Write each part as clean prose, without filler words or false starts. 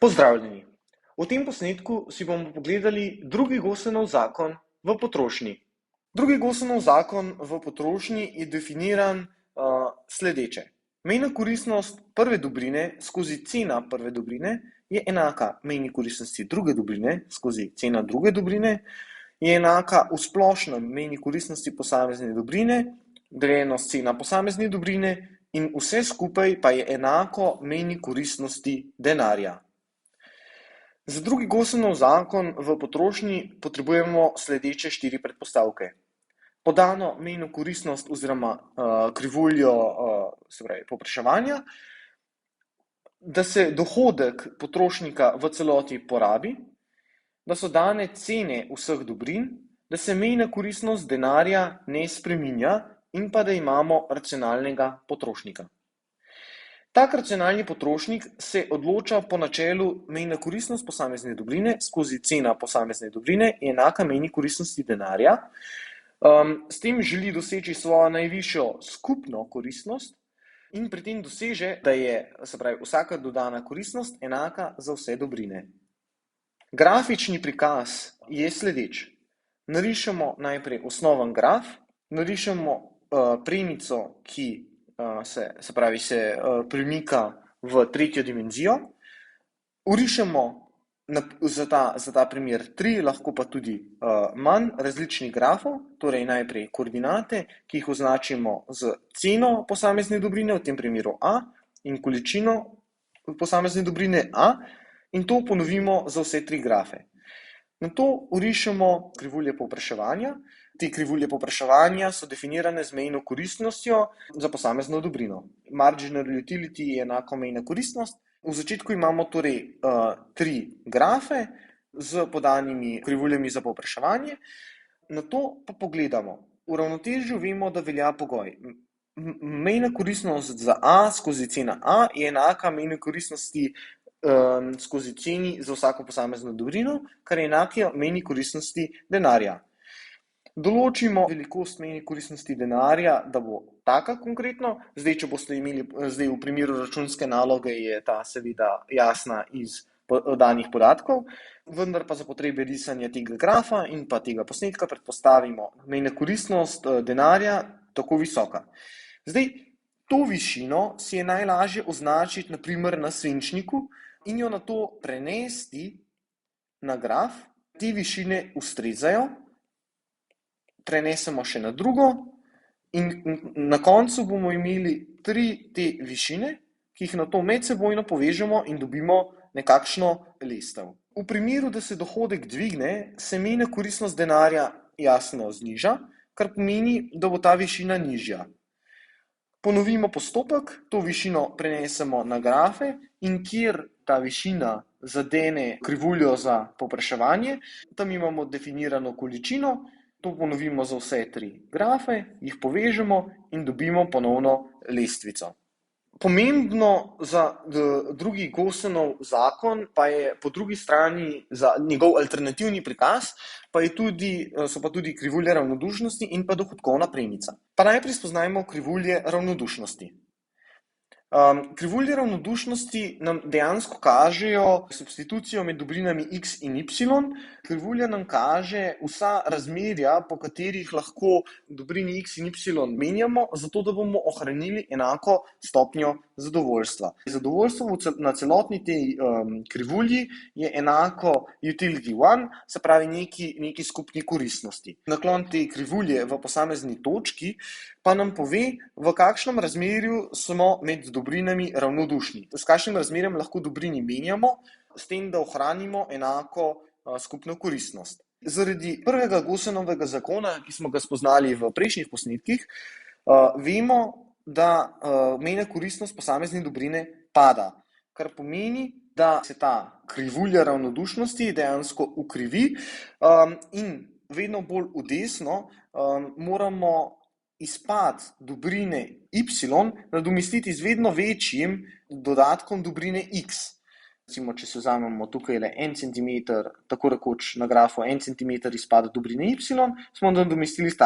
Pozdravljeni! V tem posnetku si bomo pogledali drugi Gaussov zakon v potrošnji. Drugi Gaussov zakon v potrošnji je definiran sledeče. Mejna koristnost prve dobrine skozi cena prve dobrine je enaka mejni koristnosti druge dobrine skozi cena druge dobrine, je enaka v splošnem mejni koristnosti posamezne dobrine, deljeno s cena posamezne dobrine in vse skupaj pa je enako mejni koristnosti denarja. Za drugi Gaussov zakon v potrošnji potrebujemo sledeče 4 predpostavke. Podano mejno koristnost oziroma krivuljo povpraševanja, da se dohodek potrošnika v celoti porabi, da so dane cene vseh dobrin, da se mejna koristnost denarja ne spreminja in pa da imamo racionalnega potrošnika. Tak racionalni potrošnik se odloča po načelu mejna koristnost posamezne dobrine skozi cena posamezne dobrine je enaka mejni koristnosti denarja. S tem želi doseči svojo najvišjo skupno koristnost in pri tem doseže, da je vsaka dodana koristnost enaka za vse dobrine. Grafični prikaz je sledeč. Narišemo najprej osnoven graf, narišemo premico, ki se premika v tretjo dimenzijo, vrišemo za ta primer 3, lahko pa tudi manj različnih grafov, torej najprej koordinate, ki jih označimo z ceno posamezne dobrine, v tem primeru A, in količino posamezne dobrine A, in to ponovimo za vse 3 grafe. Nato vrišemo krivulje povpraševanja. Te krivulje povpraševanja so definirane z mejno koristnostjo za posamezno dobrino. Marginal utility je enako mejna koristnost. V začetku imamo torej 3 grafe z podanimi krivuljami za povpraševanje. Nato pa pogledamo. V ravnotežju vemo, da velja pogoj. Mejna koristnost za A skozi cena A je enaka mejni koristnosti skozi ceni za vsako posamezno dobrino, kar je enako mejni koristnosti denarja. Določimo velikost mejne koristnosti denarja, da bo taka konkretno. Če boste imeli v primeru računske naloge, je ta seveda jasna iz danih podatkov, vendar pa za potrebe risanja tega grafa in pa tega posnetka predpostavimo mejna koristnost denarja tako visoka. To višino si je najlažje označiti na primer na svinčniku in jo nato prenesti na graf. Te višine ustrezajo, prenesemo še na drugo in na koncu bomo imeli 3 te višine, ki jih nato medsebojno povežemo in dobimo nekakšno lestev. V primeru, da se dohodek dvigne, se mejna koristnost denarja jasno zniža, kar pomeni, da bo ta višina nižja. Ponovimo postopek, to višino prenesemo na grafe in kjer ta višina zadene krivuljo za povpraševanje, tam imamo definirano količino. To ponovimo za vse 3 grafe, jih povežemo in dobimo ponovno lestvico. Pomembno za drugi Gaussov zakon pa je po drugi strani za njegov alternativni prikaz, so pa tudi krivulje ravnodušnosti in pa dohodkovna premica. Pa najprej spoznajmo krivulje ravnodušnosti. Krivulje ravnodušnosti nam dejansko kažejo substitucijo med dobrinami x in y. Krivulja nam kaže vsa razmerja, po katerih lahko dobrini x in y menjamo, zato da bomo ohranili enako stopnjo zadovoljstva. Zadovoljstvo na celotni tej krivulji je enako utility 1, se pravi neki skupni koristnosti. Naklon te krivulje v posamezni točki pa nam pove, v kakšnem razmerju smo med dobrinami ravnodušni. S kakšnim razmerjem lahko dobrini menjamo, s tem, da ohranimo enako skupno koristnost. Zaradi prvega Gaussovega zakona, ki smo ga spoznali v prejšnjih posnetkih, vemo, da mejna koristnost posamezne dobrine pada, kar pomeni, da se ta krivulja ravnodušnosti dejansko ukrivi in vedno bolj v desno moramo izpad dobrine y nadomestiti z vedno večjim dodatkom dobrine x. Recimo, če se vzamemo tukaj 1 cm, tako rekoč na grafu 1 cm izpada dobrine y, smo nadomestili s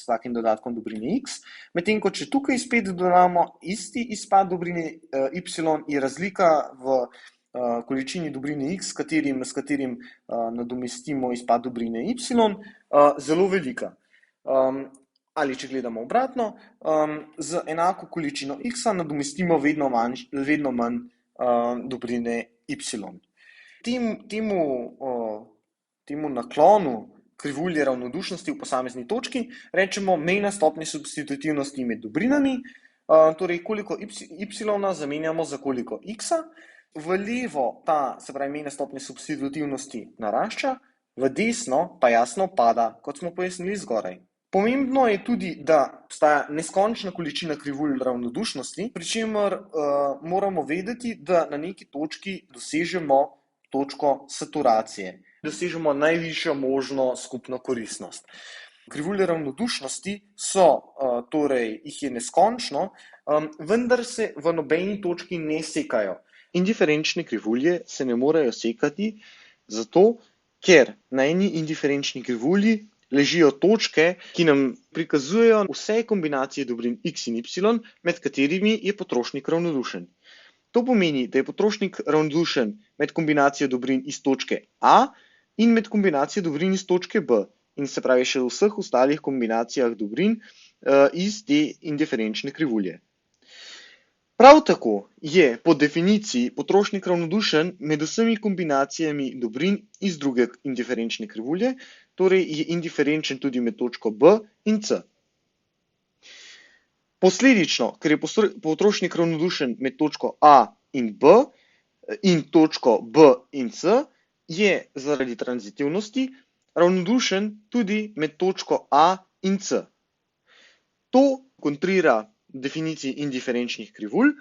takim dodatkom dobrine x, medtem ko če tukaj spet dodamo isti izpad dobrine y, je razlika v količini dobrine x, s katerim nadomestimo izpad dobrine y, zelo velika. Ali če gledamo obratno, z enako količino x nadomestimo vedno manj dobrine y. Temu naklonu krivulje ravnodušnosti v posamezni točki rečemo mejna stopnja substitutivnosti med dobrinami, torej koliko y zamenjamo za koliko x. V levo ta, se pravi, mejna stopnja substitutivnosti narašča, v desno pa jasno pada, kot smo pojasnili zgoraj. Pomembno je tudi, da obstaja neskončna količina krivulj ravnodušnosti, pri čemer moramo vedeti, da na neki točki dosežemo točko saturacije, dosežemo najvišjo možno skupno koristnost. Krivulje ravnodušnosti torej jih je neskončno, vendar se v nobeni točki ne sekajo. Indiferenčne krivulje se ne morejo sekati, zato ker na eni indiferenčni krivulji ležijo točke, ki nam prikazujejo vse kombinacije dobrin x in y, med katerimi je potrošnik ravnodušen. To pomeni, da je potrošnik ravnodušen med kombinacijo dobrin iz točke A in med kombinacijo dobrin iz točke B, in se pravi še v vseh ostalih kombinacijah dobrin iz te indiferenčne krivulje. Prav tako je po definiciji potrošnik ravnodušen med vsemi kombinacijami dobrin iz druge indiferenčne krivulje, torej je indiferenčen tudi med točko B in C. Posledično, ker je potrošnik ravnodušen med točko A in B in točko B in C, je zaradi tranzitivnosti ravnodušen tudi med točko A in C. To kontrira definiciji indiferenčnih krivulj,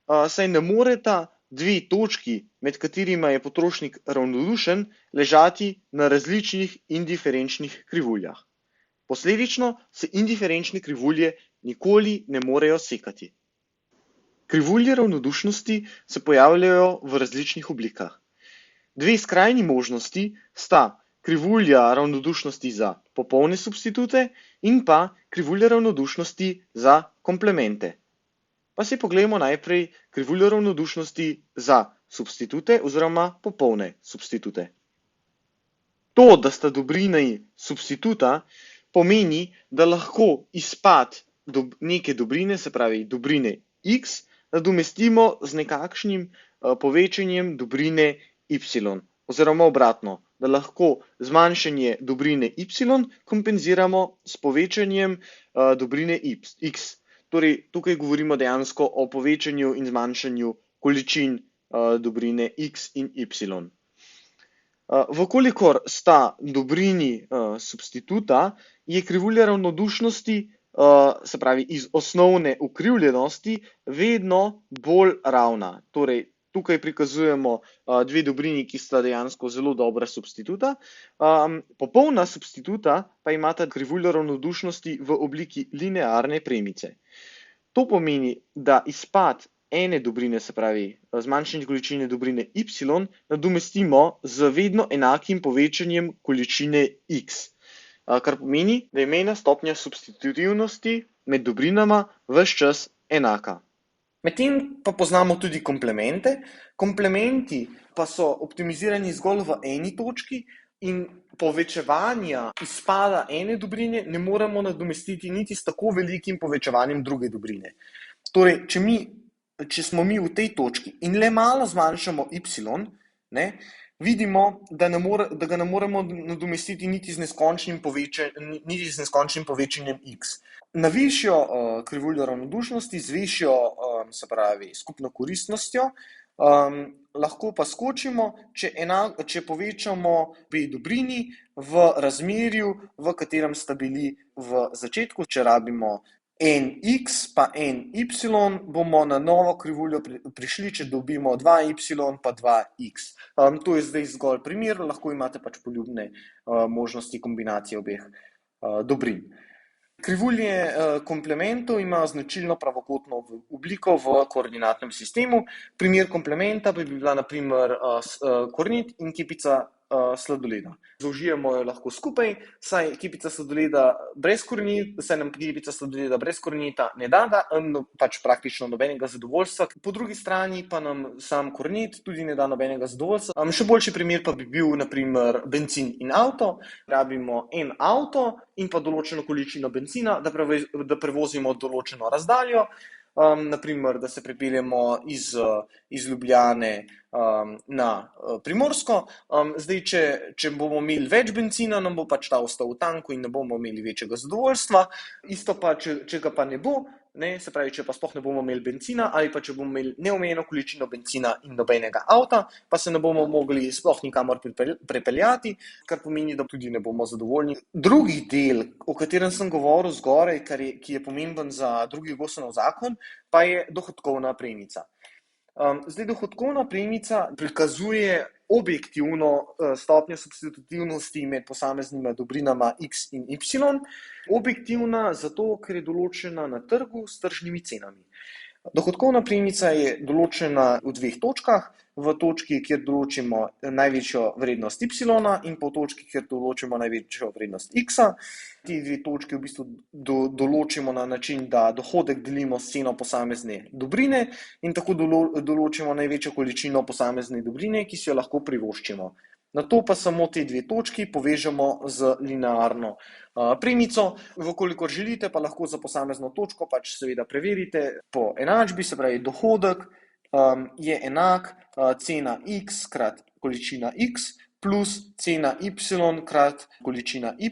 saj ne moreta dve točki, med katerima je potrošnik ravnodušen, ležati na različnih indiferenčnih krivuljah. Posledično se indiferenčne krivulje nikoli ne morejo sekati. Krivulje ravnodušnosti se pojavljajo v različnih oblikah. Dve skrajni možnosti sta krivulja ravnodušnosti za popolne substitute in pa krivulja ravnodušnosti za komplemente. Pa si pogledamo najprej krivuljo ravnodušnosti za substitute oziroma popolne substitute. To, da sta dobrini substituta, pomeni, da lahko izpad neke dobrine, se pravi dobrine x, nadomestimo z nekakšnim povečanjem dobrine y, oziroma obratno, da lahko zmanjšanje dobrine y kompenziramo s povečanjem dobrine x. Torej, tukaj govorimo dejansko o povečanju in zmanjšanju količin dobrine x in y. Vkolikor sta dobrini substituta, je krivulja ravnodušnosti, se pravi iz osnovne ukrivljenosti, vedno bolj ravna. Torej, tukaj prikazujemo dve dobrini, ki sta dejansko zelo dobra substituta. Popolna substituta pa imata krivuljo ravnodušnosti v obliki linearne premice. To pomeni, da izpad ene dobrine, se pravi zmanjšanje količine dobrine y, nadomestimo z vedno enakim povečanjem količine x. Kar pomeni, da je mejna stopnja substitutivnosti med dobrinama ves čas enaka. Medtem pa poznamo tudi komplemente. Komplementi pa so optimizirani zgolj v eni točki in povečevanja izpada ene dobrine ne moremo nadomestiti niti s tako velikim povečevanjem druge dobrine. Torej, če smo mi v tej točki in le malo zmanjšamo y, vidimo, da ga ne moremo nadomestiti niti z neskončnim povečanjem x. Na višjo krivuljo ravnodušnosti z višjo, se pravi, skupno koristnostjo, lahko pa skočimo, če povečamo obe dobrini v razmerju, v katerem sta bili v začetku. Če rabimo nx pa ny, bomo na novo krivuljo prišli, če dobimo 2y pa 2x. To je zdaj zgolj primer, lahko imate pač poljubne možnosti kombinacije obeh dobrin. Krivulje komplementov imajo značilno pravokotno obliko v koordinatnem sistemu. Primer komplementa bi bila na primer korenit in kepica sladoleda. Zaužijemo jo lahko skupaj, saj kepica sladoleda brez korenita ne da pač praktično nobenega zadovoljstva. Po drugi strani pa nam sam korenit tudi ne da nobenega zadovoljstva. Še boljši primer pa bi bil na primer bencin in avto. Rabimo en avto in pa določeno količino bencina, da prevozimo določeno razdaljo. Naprimer, da se pripeljemo iz Ljubljane na Primorsko. Zdaj, če bomo imeli več bencina, nam bo pač ta ostal v tanku in ne bomo imeli večjega zadovoljstva. Isto pa, če ga pa ne bo, se pravi, če pa sploh ne bomo imeli bencina ali pa če bomo imeli neomejeno količino bencina in nobenega avta, pa se ne bomo mogli sploh nikamor prepeljati, kar pomeni, da tudi ne bomo zadovoljni. Drugi del, o katerem sem govoril zgoraj, ki je pomemben za drugi Gaussov zakon, pa je dohodkovna premica. Zdaj, dohodkovna premica prikazuje objektivno stopnjo substitutivnosti med posameznima dobrinama x in y. Objektivna zato, ker je določena na trgu s tržnimi cenami. Dohodkovna premica je določena v dveh točkah, v točki, kjer določimo največjo vrednost y in po točki, kjer določimo največjo vrednost x. Ti dve točki v bistvu določimo na način, da dohodek delimo s ceno posamezne dobrine in tako določimo največjo količino posamezne dobrine, ki si jo lahko privoščimo. Nato pa samo te dve točki povežemo z linearno premico. Vkolikor želite, pa lahko za posamezno točko pač seveda preverite po enačbi, se pravi dohodek je enak cena x krat količina x plus cena y krat količina y,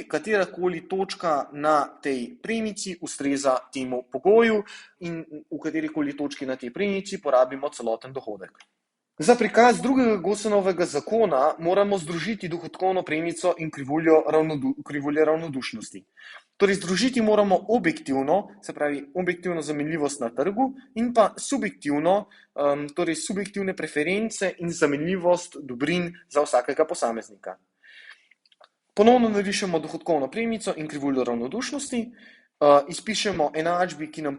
katerakoli točka na tej premici ustreza temu pogoju in v katerikoli točki na tej premici porabimo celoten dohodek. Za prikaz drugega Gaussovega zakona moramo združiti dohodkovno premico in krivulje ravnodušnosti. Torej, združiti moramo objektivno, se pravi objektivno zamenljivost na trgu in pa subjektivno, torej subjektivne preference in zamenljivost dobrin za vsakega posameznika. Ponovno narišemo dohodkovno premico in krivuljo ravnodušnosti, izpišemo enačbi, ki nam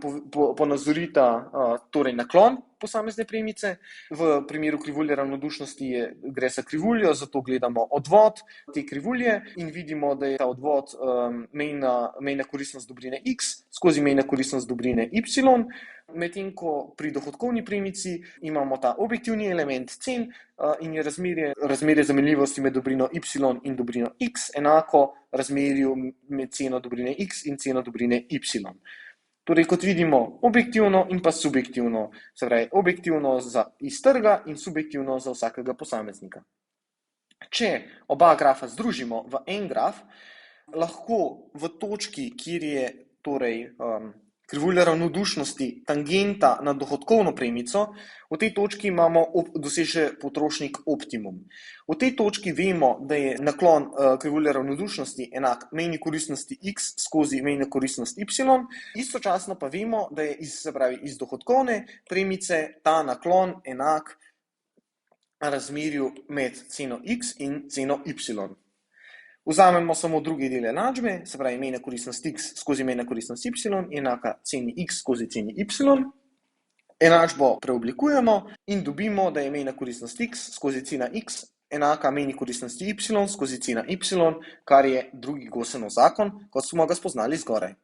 ponazorita torej naklon posamezne premice. V primeru krivulje ravnodušnosti gre za krivuljo, zato gledamo odvod te krivulje in vidimo, da je ta odvod mejna koristnost dobrine x skozi mejna koristnost dobrine y, medtem ko pri dohodkovni premici imamo ta objektivni element cen in je razmerje zamenljivosti med dobrino y in dobrino x enako razmerju med ceno dobrine x in ceno dobrine y. Torej, kot vidimo, objektivno in pa subjektivno, se pravi objektivno iz trga in subjektivno za vsakega posameznika. Če oba grafa združimo v en graf, lahko v točki, kjer je torej krivulja ravnodušnosti tangenta na dohodkovno premico, v tej točki doseže potrošnik optimum. V tej točki vemo, da je naklon krivulje ravnodušnosti enak mejni koristnosti x skozi mejno koristnost y, istočasno pa vemo, da je iz dohodkovne premice ta naklon enak razmerju med ceno x in ceno y. Vzamemo samo drugi del enačbe, se pravi mejna koristnost x skozi mejna koristnost y enaka ceni x skozi ceni y. Enačbo preoblikujemo in dobimo, da je mejna koristnost x skozi cena x enaka mejni koristnosti y skozi cena y, kar je drugi Gaussov zakon, kot smo ga spoznali zgoraj.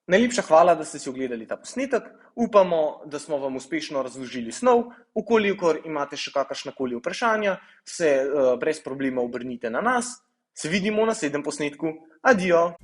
Najlepša hvala, da ste si ogledali ta posnetek. Upamo, da smo vam uspešno razložili snov. Vkolikor imate še kakršnakoli vprašanja, se brez problema obrnite na nas. Se vidimo v naslednjem posnetku. Adijo!